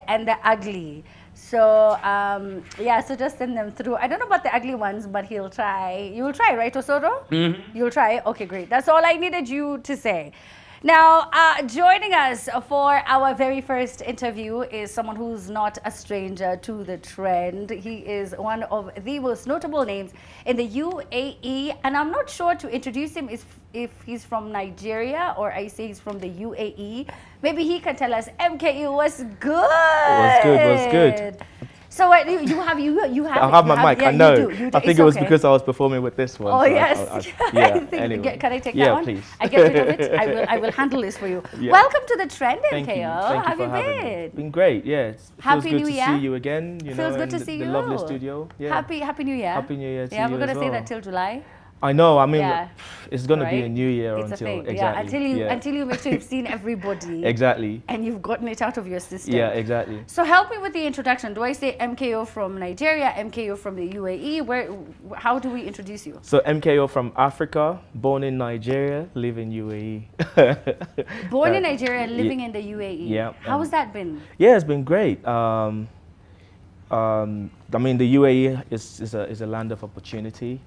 and the ugly. So yeah, so just send them through. I don't know about the ugly ones, but he'll try. You'll try, right, Osoro? You'll try. Okay, great. That's all I needed you to say. Now, joining us for our very first interview is someone who's not a stranger to the trend. He is one of the most notable names in the UAE, and I'm not sure to introduce him if he's from Nigeria or I say he's from the UAE. Maybe he can tell us, MKO, what's good? What's good, what's good? So you have I have my mic. Yeah, I know. you do. I think it was because I was performing with this one. Oh, so yes. yeah. Anyway. Can I take that one? Yeah, please. I get rid of it. I will handle this for you. Yeah. Welcome to the trend, MKO. Thank you. How have you been? been? Been great. Yeah. It feels Happy good New to Year. see you again. You Feels know, good to in see the you. lovely studio. Yeah. Happy New Year. Happy New Year to you. Yeah, we're gonna as say well. that till July. I know. I mean, Yeah. it's gonna be a Right? new year It's until a thing. exactly. Yeah, until you make sure you've seen everybody. Exactly. And you've gotten it out of your system. Yeah, exactly. So help me with the introduction. Do I say MKO from Nigeria, MKO from the UAE? How do we introduce you? So MKO from Africa, born in Nigeria, live in UAE. Born in Nigeria, living in the UAE. Yeah. How has that been? Yeah, it's been great. I mean, the UAE is a land of opportunity,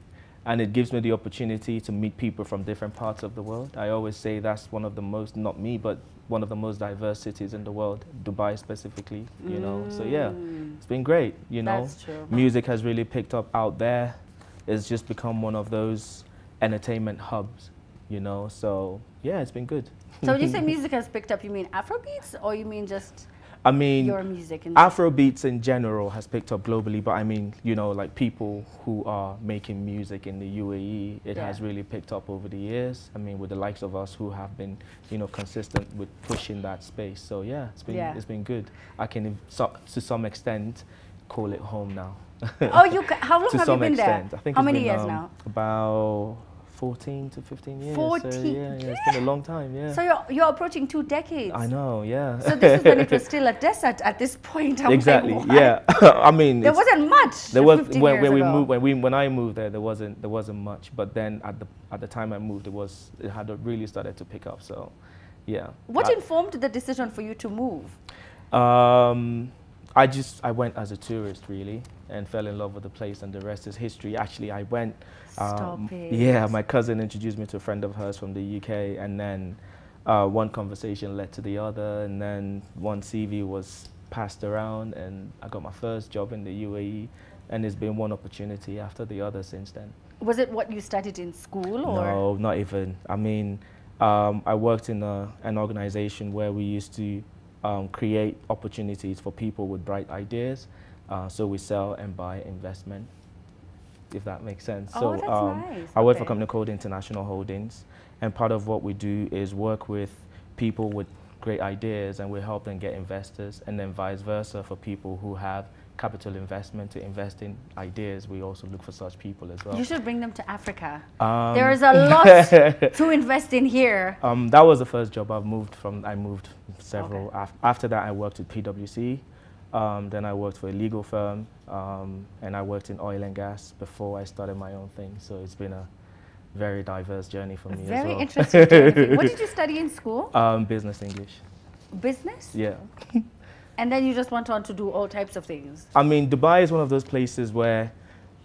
and it gives me the opportunity to meet people from different parts of the world. I always say that's one of the most, not me, but one of the most diverse cities in the world, Dubai specifically, you know. So yeah, it's been great, you know. That's true. Music has really picked up out there. It's just become one of those entertainment hubs, you know. So yeah, it's been good. So when you say music has picked up, you mean Afrobeats or you mean just I mean, your music? Afrobeats in general has picked up globally, but I mean, you know, like people who are making music in the UAE, it has really picked up over the years. I mean, with the likes of us who have been, you know, consistent with pushing that space. So yeah, it's been good. I can, to some extent, call it home now. Oh, how long have you been there? I think how many years now? About 14 to 15 years. 14 so, yeah, it's been a long time, yeah. So you're approaching 2 decades. I know, yeah. So this is when it was still a desert at this point. I'm exactly, like, yeah. I mean, there wasn't much. There was when I moved there, there wasn't much. But then at the time I moved, it had really started to pick up. So, yeah. What informed the decision for you to move? I went as a tourist really and fell in love with the place, and the rest is history. Actually, I went. Stop it. Yeah, my cousin introduced me to a friend of hers from the UK, and then one conversation led to the other, and then one CV was passed around, and I got my first job in the UAE, and it's been one opportunity after the other since then. Was it what you studied in school, or? No, not even. I mean, I worked in an organization where we used to create opportunities for people with bright ideas. So we sell and buy investment, if that makes sense. Oh, so that's nice. I work for a company called International Holdings, and part of what we do is work with people with great ideas, and we help them get investors, and then vice versa for people who have capital investment to invest in ideas. We also look for such people as well. You should bring them to Africa. There is a lot to invest in here. That was the first job I moved several. Okay. After that, I worked with PwC. Then I worked for a legal firm, and I worked in oil and gas before I started my own thing. So it's been a very diverse journey for me as well. Very interesting journey. What did you study in school? Business English. Business? Yeah. And then you just went on to do all types of things? I mean, Dubai is one of those places where,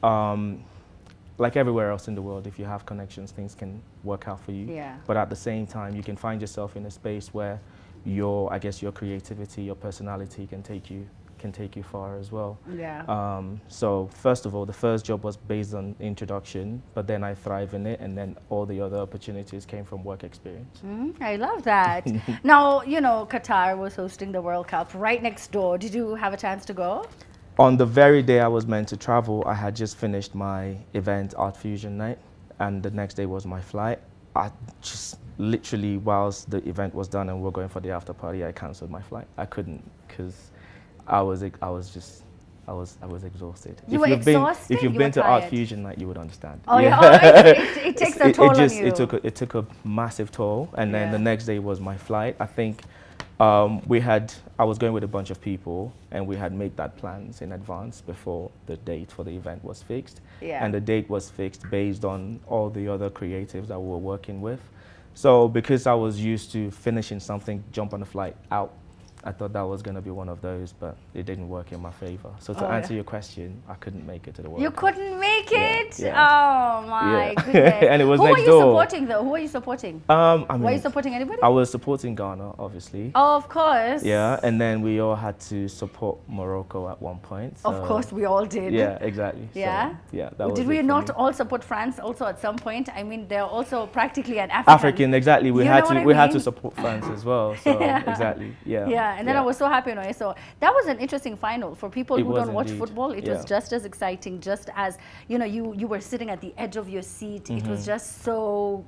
like everywhere else in the world, if you have connections, things can work out for you. Yeah. But at the same time, you can find yourself in a space where your creativity, your personality can take you far as well. Yeah. So first of all, the first job was based on introduction, but then I thrive in it, and then all the other opportunities came from work experience. I love that. Now, you know, Qatar was hosting the World Cup right next door. Did you have a chance to go? On the very day I was meant to travel, I had just finished my event, Art Fusion Night, and the next day was my flight. I just literally, whilst the event was done and we were going for the after party, I cancelled my flight. I couldn't, because I was exhausted. You were exhausted? If you've been to Art Fusion Night, you would understand. Oh yeah, it takes a toll on you. It took a massive toll, and then the next day was my flight. I think I was going with a bunch of people, and we had made that plans in advance before the date for the event was fixed. Yeah. And the date was fixed based on all the other creatives that we were working with. So because I was used to finishing something, jump on a flight out, I thought that was going to be one of those, but it didn't work in my favor. So to answer your question, I couldn't make it to the World Cup. You couldn't make it? Yeah. Oh my goodness. And it was Who next are you door. supporting though? Who are you supporting? I mean, Were you supporting anybody? I was supporting Ghana, obviously. Oh, of course. Yeah, and then we all had to support Morocco at one point. So of course, we all did. Yeah, exactly. Yeah? So, yeah, that was Did we it for not me. all support France also at some point? I mean, they're also practically an African. Exactly. We You had know to what I we had to mean? support France as well. So exactly. Yeah. Yeah, and then I was so happy when I saw that was an interesting final for people who was don't watch indeed. football. It was Yeah. just as exciting, just as you were sitting at the edge of your seat. It was just so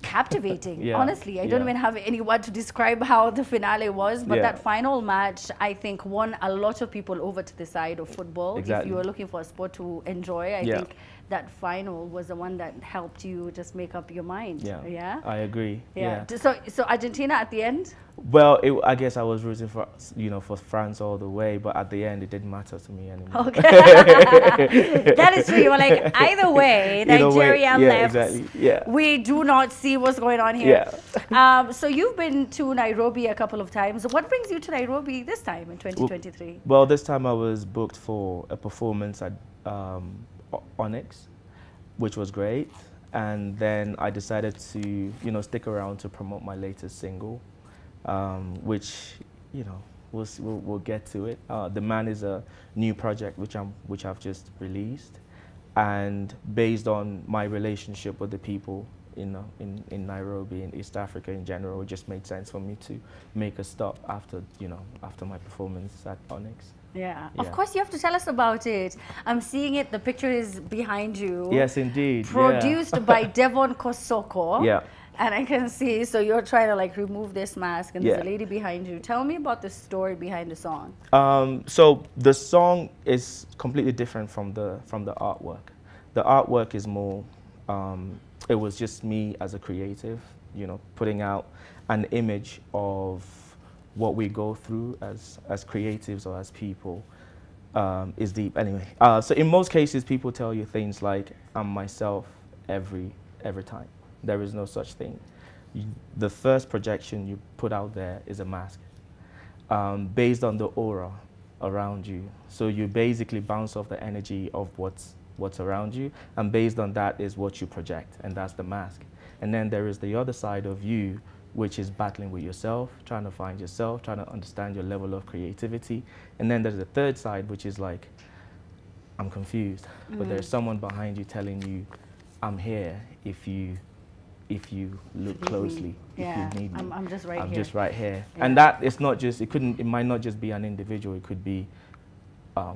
captivating. Yeah, Honestly, I don't even have any word to describe how the finale was, but Yeah. that final match, I think, won a lot of people over to the side of football. If Exactly. you were looking for a sport to enjoy, I Yeah. think that final was the one that helped you just make up your mind. Yeah. Yeah. I agree. Yeah. So Argentina at the end. Well, I guess I was rooting for for France all the way, but at the end it didn't matter to me anymore. Okay. That is true. You were like, either way, Nigeria left. Exactly. Yeah. We do not see what's going on here. Yeah. So you've been to Nairobi a couple of times. What brings you to Nairobi this time in 2023? Well, this time I was booked for a performance at Onyx, which was great, and then I decided to stick around to promote my latest single, which we'll get to it. The Man is a new project which I've just released, and based on my relationship with the people in Nairobi, in East Africa in general, it just made sense for me to make a stop after my performance at Onyx. Yeah, of course you have to tell us about it. I'm seeing it, the picture is behind you. Yes, indeed. Produced by Devon Kosoko. Yeah. And I can see, so you're trying to like remove this mask and there's a Yeah. lady behind you. Tell me about the story behind the song. So the song is completely different from the artwork. The artwork is more, it was just me as a creative, putting out an image of what we go through as creatives or as people is deep. Anyway, so in most cases, people tell you things like, I'm myself every time. There is no such thing. The first projection you put out there is a mask based on the aura around you. So you basically bounce off the energy of what's around you, and based on that is what you project, and that's the mask. And then there is the other side of you, which is battling with yourself, trying to find yourself, trying to understand your level of creativity. And then there's the third side, which is like, I'm confused, but there's someone behind you telling you, I'm here if you look closely, if you need me. I'm just right here. I'm just right here. Yeah. And that it's not just, it might not just be an individual, it could be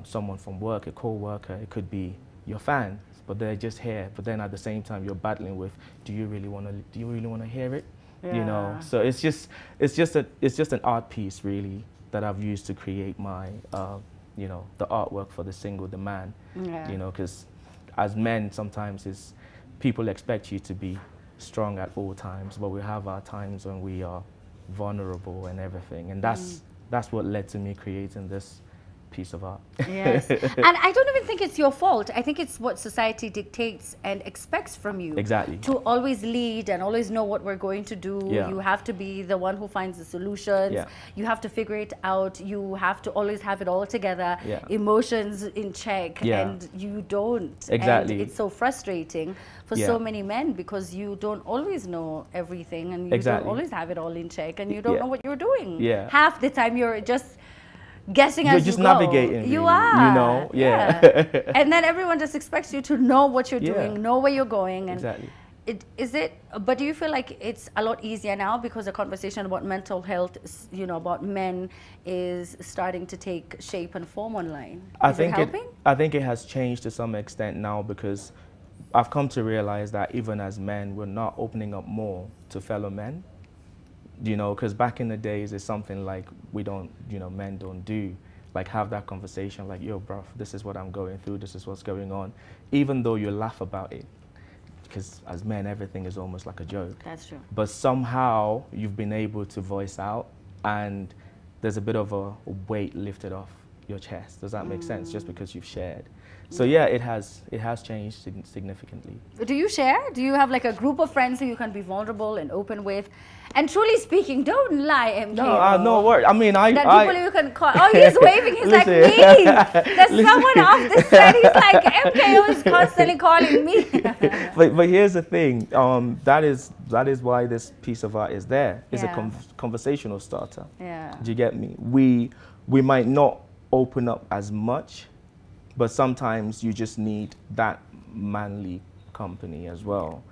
someone from work, a co-worker, it could be your fans, but they're just here. But then at the same time, you're battling with, do you really want to hear it? Yeah. So it's just an art piece really that I've used to create my the artwork for the single, The Man. Yeah. Because as men sometimes people expect you to be strong at all times, but we have our times when we are vulnerable and everything, and that's what led to me creating this piece of art. Yes. And I don't even think it's your fault. I think it's what society dictates and expects from you. Exactly. To always lead and always know what we're going to do. Yeah. You have to be the one who finds the solutions. Yeah. You have to figure it out. You have to always have it all together. Yeah. Emotions in check. Yeah. And you don't. Exactly. And it's so frustrating for so many men because you don't always know everything and you don't always have it all in check and you don't know what you're doing. Yeah. Half the time you're just guessing You're as just you go. navigating. You really, are. Yeah. And then everyone just expects you to know what you're doing, Yeah. know where you're going. And Exactly. but do you feel like it's a lot easier now because the conversation about mental health, about men is starting to take shape and form online? Is it helping? I think it has changed to some extent now because I've come to realize that even as men, we're not opening up more to fellow men. Because back in the days, it's something like men don't do, like have that conversation like, yo, bro, this is what I'm going through, this is what's going on, even though you laugh about it, because as men, everything is almost like a joke. That's true. But somehow you've been able to voice out and there's a bit of a weight lifted off, your chest. Does that make sense? Just because you've shared. So yeah, it has changed significantly. Do you share? Do you have like a group of friends who you can be vulnerable and open with? And truly speaking, don't lie, MKO. No word. I mean, people you can call. Oh, he's waving. He's like me. There's someone off the set. He's like, MKO is constantly calling me. but here's the thing. That is why this piece of art is there. It's a conversational starter. Yeah. Do you get me? We might not open up as much, but sometimes you just need that manly company as well.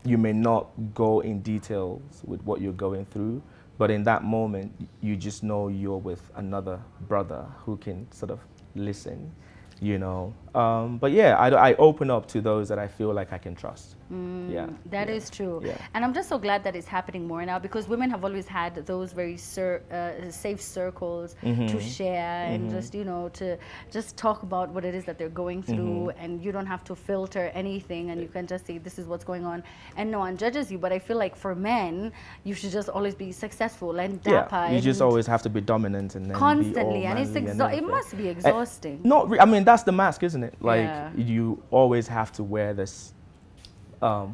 You may not go in details with what you're going through, but in that moment, you just know you're with another brother who can sort of listen, you know. But yeah, I open up to those that I feel like I can trust. That is true. Yeah. And I'm just so glad that it's happening more now, because women have always had those very safe circles to share and just, you know, to just talk about what it is that they're going through, and you don't have to filter anything, and you can just say this is what's going on and no one judges you. But I feel like for men, you should just always be successful and dapper. You just always have to be dominant and then constantly, be all and it's it must be exhausting. I mean, that's the mask, isn't it? Like you always have to wear this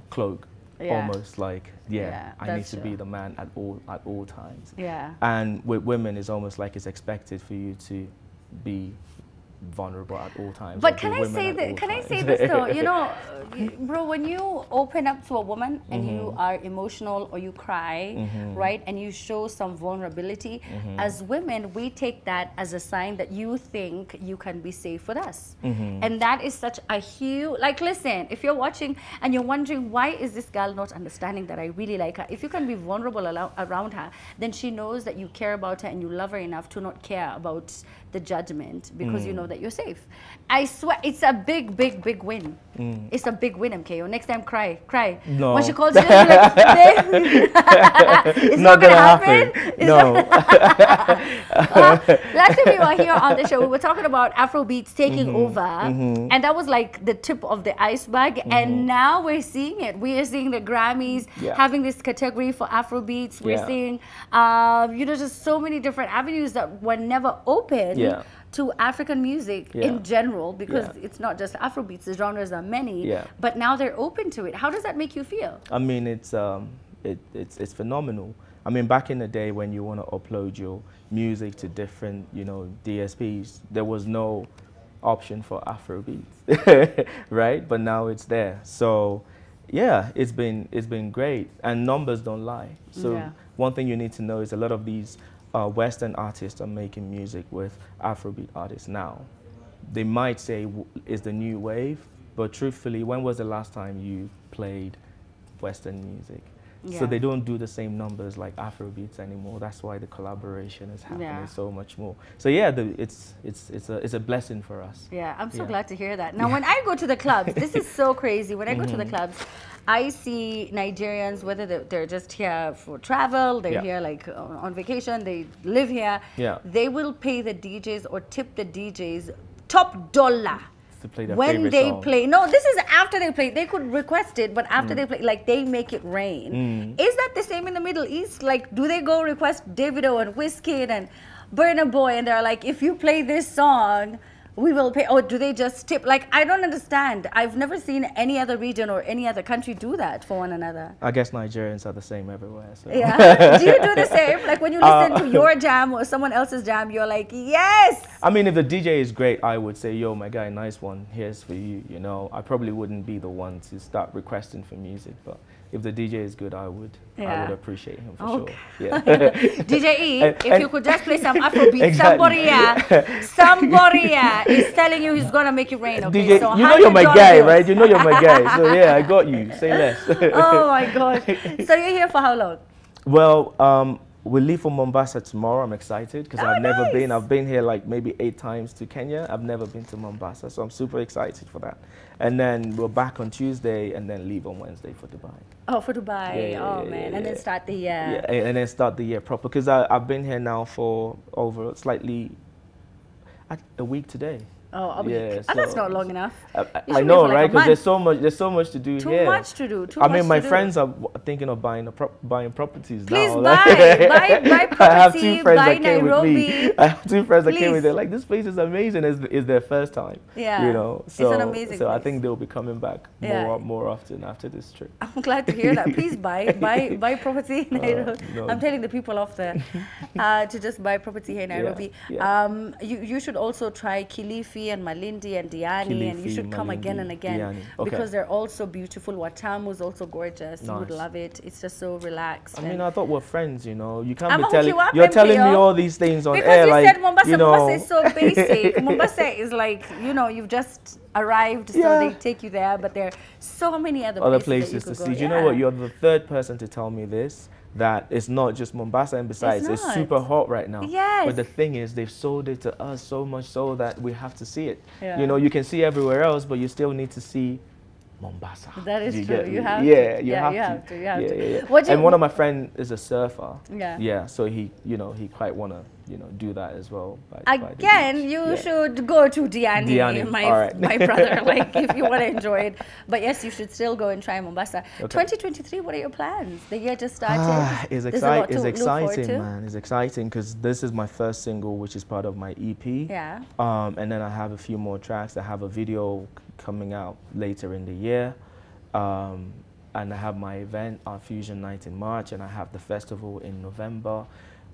cloak, almost like I need to be the man at all times. And with women, it's almost like it's expected for you to be vulnerable at all times. But can I say this though? You know, bro, when you open up to a woman and you are emotional or you cry, right, and you show some vulnerability, as women, we take that as a sign that you think you can be safe with us. And that is such a huge, like, listen, if you're watching and you're wondering, why is this girl not understanding that I really like her? If you can be vulnerable around her, then she knows that you care about her and you love her enough to not care about the judgment, because you know that you're safe. I swear, it's a big win. It's a big win, MKO. Next time, cry. No. When she calls you, you're like, it's not gonna happen. No. Last time we were here on the show, we were talking about Afrobeats taking over, and that was like the tip of the iceberg. And now we're seeing it. We are seeing the Grammys having this category for Afrobeats. We're seeing, you know, just so many different avenues that were never open to African music in general, because it's not just Afrobeats, the genres are many, but now they're open to it. How does that make you feel? I mean, it's phenomenal. I mean, back in the day when you want to upload your music to different, you know, DSPs, there was no option for Afrobeats, right? But now it's there. So yeah, it's been great, and numbers don't lie. So one thing you need to know is a lot of these Western artists are making music with Afrobeat artists now. They might say it's the new wave, but truthfully, when was the last time you played Western music? So they don't do the same numbers like Afrobeats anymore. That's why the collaboration is happening so much more. So yeah, it's a blessing for us. Yeah, I'm so glad to hear that. Now, when I go to the clubs, this is so crazy. When I go to the clubs, I see Nigerians, whether they're just here for travel, they're here like on vacation, they live here. They will pay the DJs or tip the DJs top dollar to play their when favorite they song. play. No, this is after they play. They could request it, but after they play, like, they make it rain. Is that the same in the Middle East? Like, do they go request Davido and Wizkid and Burna Boy, and they're like, if you play this song, we will pay? Or do they just tip? Like, I don't understand. I've never seen any other region or any other country do that for one another. I guess Nigerians are the same everywhere. So. Yeah. Do you do the same? Like, when you listen to your jam or someone else's jam, you're like, yes. I mean, if the DJ is great, I would say, yo, my guy, nice one. Here's for you. You know, I probably wouldn't be the one to start requesting for music, but if the DJ is good, I would appreciate him for sure. Yeah. DJ E, if you could just play some Afrobeat, somebody is telling you he's gonna make it rain. Okay, DJ, so you know you're my guy, right? You know you're my guy. So yeah, I got you. Say less. Oh my God. So you're here for how long? Well, we'll leave for Mombasa tomorrow. I'm excited because I've never nice. been. I've been here like maybe 8 times to Kenya. I've never been to Mombasa, so I'm super excited for that. And then we're back on Tuesday and then leave on Wednesday for Dubai. Oh, for Dubai. And then start the year. Yeah, and then start the year proper, because I've been here now for over slightly a week today. Oh, yeah. So that's not long enough. I know, right? Because there's so much to do too here. Too much to do. I mean, my friends are thinking of buying properties Please now. buy property. I have 2 friends buy that came Nairobi. with me. I have 2 friends that came with me. They're like, this place is amazing. It's their first time. Yeah. You know, so it's an amazing place. I think they'll be coming back more often after this trip. I'm glad to hear that. Please buy property in Nairobi. No. I'm telling the people off there to just buy property here in Nairobi. Yeah. You should also try Kilifi and Malindi and Diani, and you should come again and again because they're also beautiful. Watamu is also gorgeous. Nice. You would love it. It's just so relaxed. I mean, I thought we're friends, you know. You can't be telling you're telling me all these things on air. Because you said Mombasa, you know. Mombasa is so basic. Mombasa is like, you know, you've just arrived, so they take you there, but there are so many other places to see. Do you know what? You're the 3rd person to tell me this. That it's not just Mombasa, and besides, it's super hot right now. Yes. But the thing is, they've sold it to us so much so that we have to see it. Yeah. You know, you can see everywhere else, but you still need to see Mombasa. That is true. You have to. You have to. Yeah. And one of my friends is a surfer. Yeah. Yeah. So he quite wanna, do that as well. Again, you should go to Diani. My brother, like if you want to enjoy it. But yes, you should still go and try Mombasa. Okay. 2023. What are your plans? The year just started. It's exciting, man. It's exciting because this is my first single, which is part of my EP. Yeah. And then I have a few more tracks. I have a video coming out later in the year, and I have my event, our Fusion Night in March, and I have the festival in November,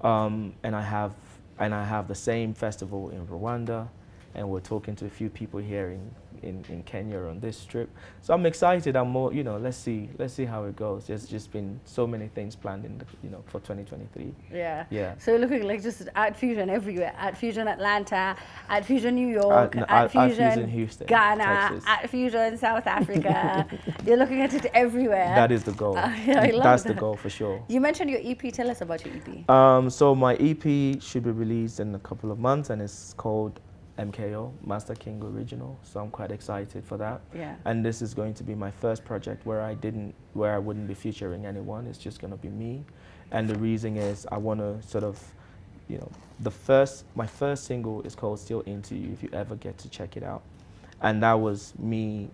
and I have the same festival in Rwanda, and we're talking to a few people here in Kenya on this trip. So I'm excited. I'm more, let's see how it goes. There's just been so many things planned in for 2023. Yeah. Yeah. So you're looking like just at Fusion everywhere. At Fusion Atlanta, at Fusion New York, at Fusion Houston, Ghana, Texas. at Fusion South Africa. You're looking at it everywhere. That is the goal. That's the goal for sure. You mentioned your EP. Tell us about your EP. So my EP should be released in a couple of months, and it's called MKO, Master King Original, so I'm quite excited for that. Yeah. And this is going to be my first project where I wouldn't be featuring anyone. It's just going to be me. And the reason is I want to sort of, my first single is called Still Into You, if you ever get to check it out. And that was me,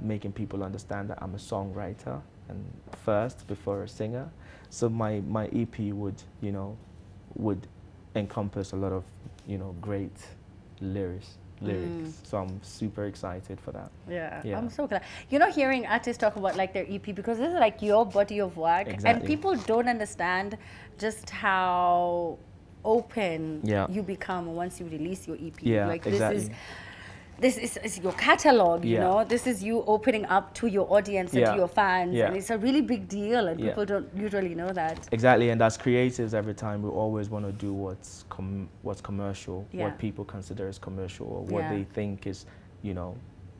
making people understand that I'm a songwriter and first before a singer. So my EP would encompass a lot of, great lyrics. So I'm super excited for that. Yeah, I'm so glad. Hearing artists talk about like their EP, because this is like your body of work. Exactly. And people don't understand just how open you become once you release your EP. Yeah, like exactly. This is your catalog, you know. This is you opening up to your audience and to your fans, and it's a really big deal, and people don't usually know that. Exactly, and as creatives, every time we always want to do what's commercial, what people consider as commercial, or what they think is,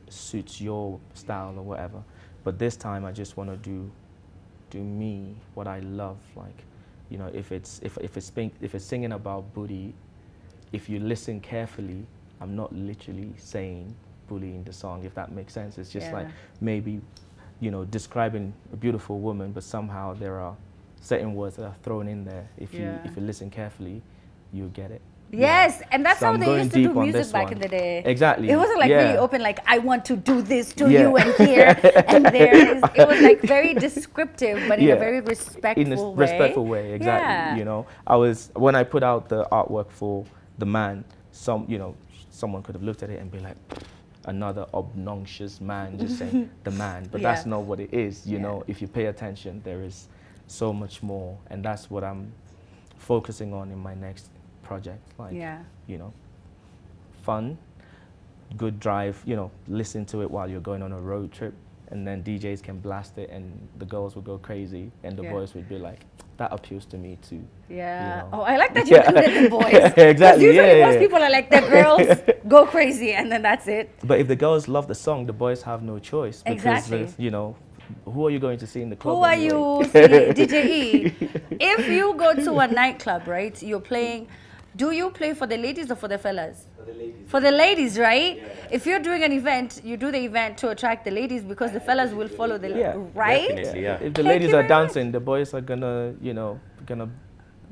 suits your style or whatever. But this time, I just want to do me, what I love. Like, if it's singing about booty, if you listen carefully, I'm not literally saying bully in the song, if that makes sense. It's just like maybe, describing a beautiful woman, but somehow there are certain words that are thrown in there. If you listen carefully, you get it. Yes, and that's how they used to do music back in the day. Exactly. It wasn't like really open, like, I want to do this to you and here and there. It was like very descriptive, but in a very respectful way. In a respectful way, exactly. When I put out the artwork for The Man, someone could have looked at it and be like, another obnoxious man just saying The Man, but that's not what it is. If you pay attention, there is so much more, and that's what I'm focusing on in my next project. Like, fun, good drive, listen to it while you're going on a road trip, and then DJs can blast it and the girls will go crazy and the boys would be like, that appeals to me too. Yeah. Oh, I like that you included the boys. Exactly. Usually most people are like, the girls go crazy and then that's it. But if the girls love the song, the boys have no choice. Because, exactly. Who are you going to see in the club? Who are you seeing? DJ E. If you go to a nightclub, right, you're playing, do you play for the ladies or for the fellas? For the ladies. For the ladies, right? Yeah. If you're doing an event, you do the event to attract the ladies because the fellas will follow the right? Definitely, yeah. If the ladies are dancing, the boys are gonna,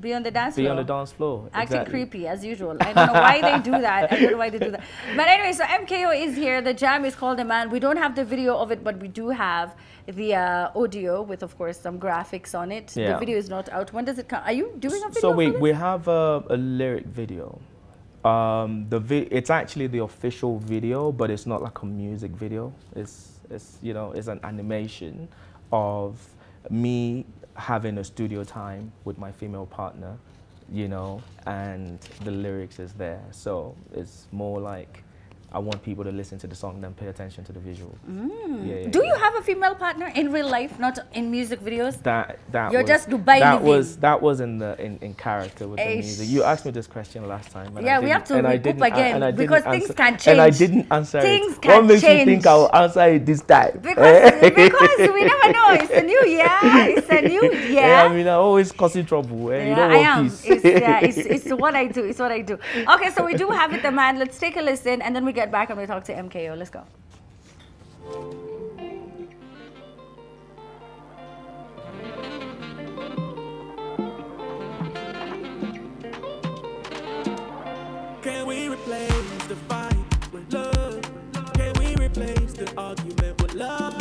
Be on the dance floor. Be on the dance floor. Acting creepy as usual. I don't know why they do that. I don't know why they do that. But anyway, so MKO is here. The jam is called A Man. We don't have the video of it, but we do have the audio with, of course, some graphics on it. Yeah. The video is not out. When does it come? Are you doing a video? So we have a lyric video. It's actually the official video, but it's not like a music video. It's you know, it's an animation of me having a studio time with my female partner, you know, and the lyrics is there. So it's more like I want people to listen to the song, then pay attention to the visual. Do you have a female partner in real life, not in music videos? You're just Dubai living. That was in character with the music. You asked me this question last time. Yeah, we have to recoup again because things can change. And I didn't answer things it. Can what makes change. you think I'll answer it this time? Because we never know. It's a new year. It's a new year. Yeah, I mean, I'm always causing trouble. Yeah, you don't I want am. peace. It's what I do. It's what I do. Okay, so we do have it, The Man. Let's take a listen, and then we get back and we talk to MKO. Let's go. Can we replace the fight with love? Can we replace the argument with love?